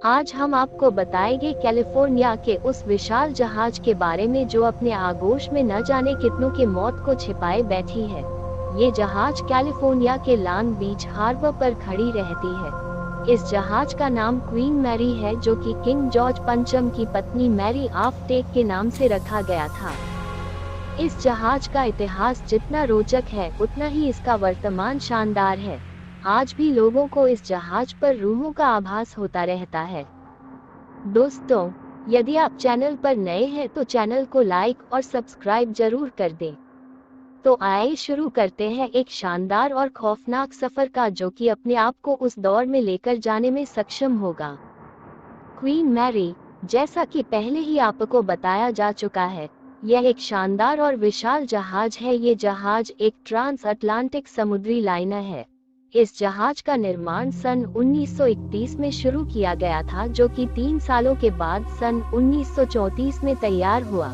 आज हम आपको बताएंगे कैलिफोर्निया के उस विशाल जहाज के बारे में जो अपने आगोश में न जाने कितनों के मौत को छिपाए बैठी है। ये जहाज कैलिफोर्निया के लॉन्ग बीच हार्बर पर खड़ी रहती है। इस जहाज का नाम क्वीन मैरी है, जो कि किंग जॉर्ज पंचम की पत्नी मैरी ऑफ टेक के नाम से रखा गया था। इस जहाज का इतिहास जितना रोचक है उतना ही इसका वर्तमान शानदार है। आज भी लोगों को इस जहाज पर रूहों का आभास होता रहता है। दोस्तों, यदि आप चैनल पर नए हैं तो चैनल को लाइक और सब्सक्राइब जरूर कर दें। तो आइए शुरू करते हैं एक शानदार और खौफनाक सफर का, जो कि अपने आप को उस दौर में लेकर जाने में सक्षम होगा। क्वीन मैरी, जैसा कि पहले ही आपको बताया जा चुका है, यह एक शानदार और विशाल जहाज है। ये जहाज एक ट्रांस अटलांटिक समुद्री लाइनर है। इस जहाज का निर्माण सन 1931 में शुरू किया गया था, जो कि 3 सालों के बाद सन 1934 में तैयार हुआ।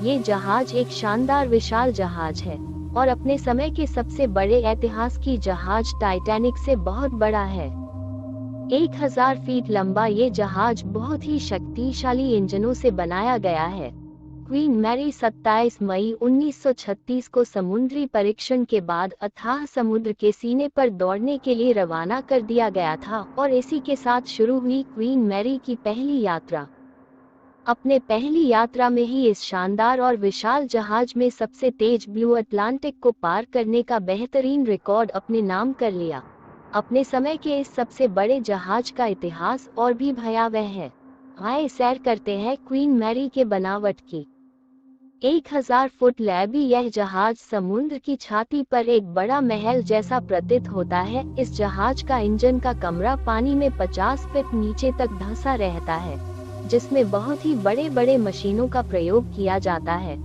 ये जहाज एक शानदार विशाल जहाज है और अपने समय के सबसे बड़े ऐतिहासिक की जहाज टाइटैनिक से बहुत बड़ा है। 1000 फीट लंबा ये जहाज बहुत ही शक्तिशाली इंजनों से बनाया गया है। क्वीन मैरी 27 मई 1936 को समुद्री परीक्षण के बाद अथाह समुद्र के सीने पर दौड़ने के लिए रवाना कर दिया गया था और इसी के साथ शुरू हुई क्वीन मैरी की पहली यात्रा। अपने पहली यात्रा में ही इस शानदार और विशाल जहाज में सबसे तेज ब्लू अटलांटिक को पार करने का बेहतरीन रिकॉर्ड अपने नाम कर लिया। अपने समय के इस सबसे बड़े जहाज का इतिहास और भी भयावह है। आइए सैर करते हैं क्वीन मैरी के बनावट की। 1000 फुट लंबी यह जहाज समुद्र की छाती पर एक बड़ा महल जैसा प्रतीत होता है। इस जहाज का इंजन का कमरा पानी में 50 फीट नीचे तक धंसा रहता है, जिसमें बहुत ही बड़े बड़े मशीनों का प्रयोग किया जाता है।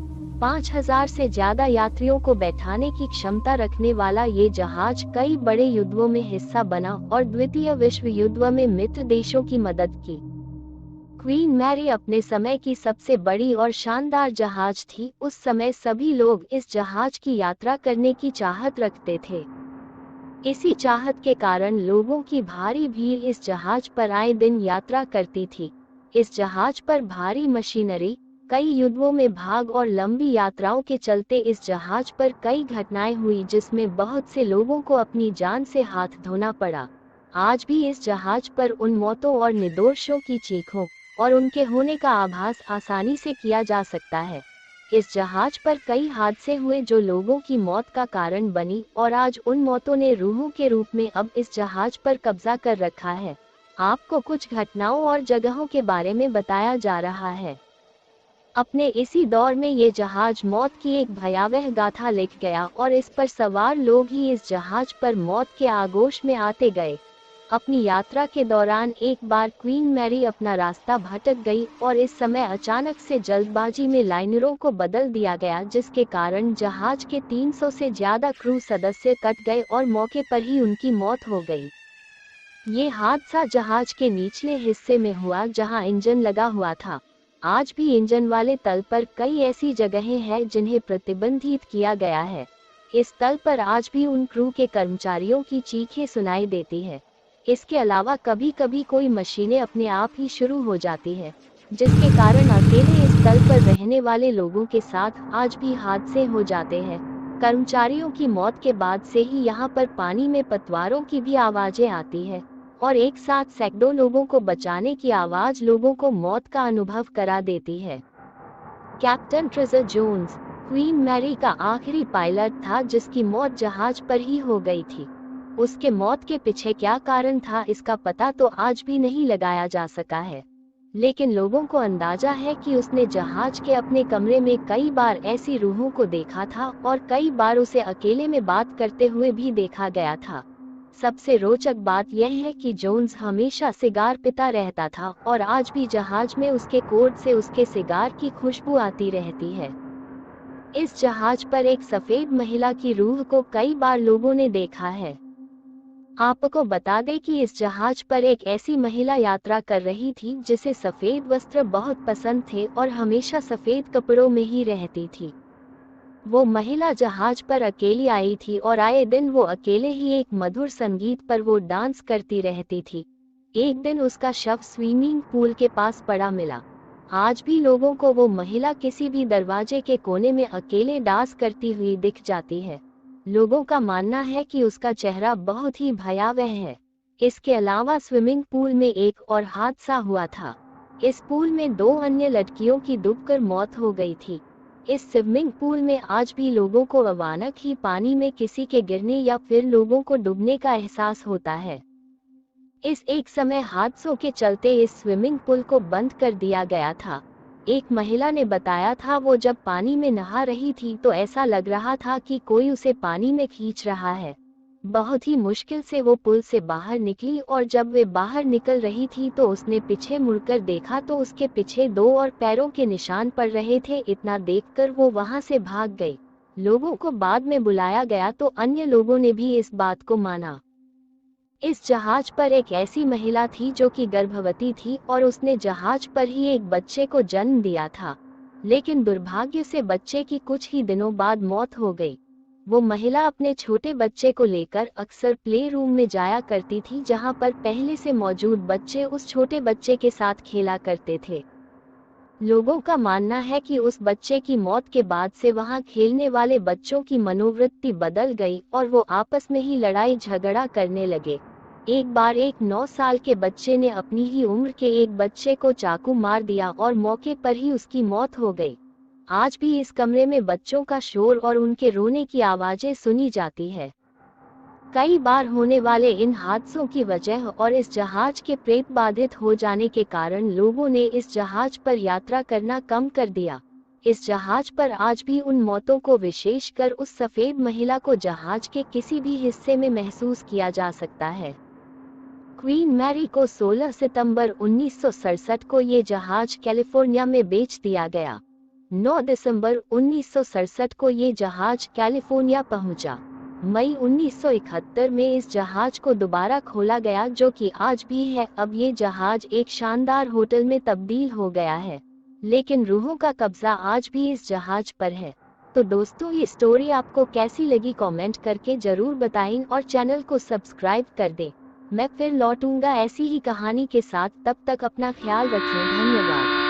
5000 से ज्यादा यात्रियों को बैठाने की क्षमता रखने वाला ये जहाज कई बड़े युद्धों में हिस्सा बना और द्वितीय विश्व युद्ध में मित्र देशों की मदद की। क्वीन मैरी अपने समय की सबसे बड़ी और शानदार जहाज थी। उस समय सभी लोग इस जहाज की यात्रा करने की चाहत रखते थे। इसी चाहत के कारण लोगों की भारी भीड़ इस जहाज पर आए दिन यात्रा करती थी। इस जहाज पर भारी मशीनरी, कई युद्धों में भाग और लंबी यात्राओं के चलते इस जहाज पर कई घटनाएं हुई, जिसमें बहुत से लोगों को अपनी जान से हाथ धोना पड़ा। आज भी इस जहाज पर उन मौतों और निर्दोषों की चीखों और उनके होने का आभास आसानी से किया जा सकता है। इस जहाज पर कई हादसे हुए जो लोगों की मौत का कारण बनी, और आज उन मौतों ने रूहों के रूप में अब इस जहाज पर कब्जा कर रखा है। आपको कुछ घटनाओं और जगहों के बारे में बताया जा रहा है। अपने इसी दौर में ये जहाज मौत की एक भयावह गाथा लिख गया और इस पर सवार लोग ही इस जहाज पर मौत के आगोश में आते गए। अपनी यात्रा के दौरान एक बार क्वीन मैरी अपना रास्ता भटक गई और इस समय अचानक से जल्दबाजी में लाइनरों को बदल दिया गया, जिसके कारण जहाज के 300 से ज्यादा क्रू सदस्य कट गए और मौके पर ही उनकी मौत हो गई। ये हादसा जहाज के निचले हिस्से में हुआ जहां इंजन लगा हुआ था। आज भी इंजन वाले तल पर कई ऐसी जगहें हैं जिन्हें प्रतिबंधित किया गया है। इस तल पर आज भी उन क्रू के कर्मचारियों की चीखें सुनाई देती है। इसके अलावा कभी कभी कोई मशीनें अपने आप ही शुरू हो जाती है, जिसके कारण अकेले इस तल पर रहने वाले लोगों के साथ आज भी हादसे हो जाते हैं। कर्मचारियों की मौत के बाद से ही यहाँ पर पानी में पतवारों की भी आवाजें आती है और एक साथ सैकड़ों लोगों को बचाने की आवाज लोगों को मौत का अनुभव करा देती है। Captain Treasure Jones Queen Mary का आखिरी पायलट था, जिसकी मौत जहाज पर ही हो गई थी। उसके मौत के पीछे क्या कारण था, इसका पता तो आज भी नहीं लगाया जा सका है, लेकिन लोगों को अंदाजा है कि उसने जहाज के अपने कमरे में कई बार ऐसी रूहों को देखा था और कई बार उसे अकेले में बात करते हुए भी देखा गया था। सबसे रोचक बात यह है कि जोन्स हमेशा सिगार पीता रहता था और आज भी जहाज में उसके कोट से उसके सिगार की खुशबू आती रहती है। इस जहाज पर एक सफेद महिला की रूह को कई बार लोगों ने देखा है। आपको बता दें कि इस जहाज पर एक ऐसी महिला यात्रा कर रही थी जिसे सफेद वस्त्र बहुत पसंद थे और हमेशा सफेद कपड़ों में ही रहती थी। वो महिला जहाज पर अकेली आई थी और आए दिन वो अकेले ही एक मधुर संगीत पर वो डांस करती रहती थी। एक दिन उसका शव स्विमिंग पूल के पास पड़ा मिला। आज भी लोगों को वो महिला किसी भी दरवाजे के कोने में अकेले डांस करती हुई दिख जाती है। लोगों का मानना है कि उसका चेहरा बहुत ही भयावह है। इसके अलावा स्विमिंग पूल में एक और हादसा हुआ था। इस पूल में 2 अन्य लड़कियों की डूबकर मौत हो गई थी। इस स्विमिंग पूल में आज भी लोगों को अचानक ही पानी में किसी के गिरने या फिर लोगों को डूबने का एहसास होता है। इस एक समय हादसों के चलते इस स्विमिंग पूल को बंद कर दिया गया था। एक महिला ने बताया था वो जब पानी में नहा रही थी तो ऐसा लग रहा था कि कोई उसे पानी में खींच रहा है। बहुत ही मुश्किल से वो पुल से बाहर निकली और जब वे बाहर निकल रही थी तो उसने पीछे मुड़कर देखा तो उसके पीछे 2 और पैरों के निशान पड़ रहे थे। इतना देखकर वो वहां से भाग गई। लोगों को बाद में बुलाया गया तो अन्य लोगों ने भी इस बात को माना। इस जहाज पर एक ऐसी महिला थी जो कि गर्भवती थी और उसने जहाज पर ही एक बच्चे को जन्म दिया था, लेकिन दुर्भाग्य से बच्चे की कुछ ही दिनों बाद मौत हो गई। वो महिला अपने छोटे बच्चे को लेकर अक्सर प्ले रूम में जाया करती थी जहां पर पहले से मौजूद बच्चे उस छोटे बच्चे के साथ खेला करते थे। लोगों का मानना है कि उस बच्चे की मौत के बाद से वहां खेलने वाले बच्चों की मनोवृत्ति बदल गई और वो आपस में ही लड़ाई झगड़ा करने लगे। एक बार एक 9 साल के बच्चे ने अपनी ही उम्र के एक बच्चे को चाकू मार दिया और मौके पर ही उसकी मौत हो गई। आज भी इस कमरे में बच्चों का शोर और उनके रोने की आवाजें सुनी जाती है। कई बार होने वाले इन हादसों की वजह और इस जहाज के प्रेत बाधित हो जाने के कारण लोगों ने इस जहाज पर यात्रा करना कम कर दिया। इस जहाज पर आज भी उन मौतों को, विशेषकर उस सफेद महिला को जहाज के किसी भी हिस्से में महसूस किया जा सकता है। क्वीन मैरी को 16 सितंबर 1967 को ये जहाज कैलिफोर्निया में बेच दिया गया। 9 दिसंबर 1967 को ये जहाज कैलिफोर्निया पहुंचा। मई 1971 में इस जहाज को दोबारा खोला गया जो कि आज भी है। अब ये जहाज एक शानदार होटल में तब्दील हो गया है, लेकिन रूहों का कब्जा आज भी इस जहाज पर है। तो दोस्तों, ये स्टोरी आपको कैसी लगी कमेंट करके जरूर बताएं और चैनल को सब्सक्राइब कर दें। मैं फिर लौटूंगा ऐसी ही कहानी के साथ। तब तक अपना ख्याल रखें। धन्यवाद।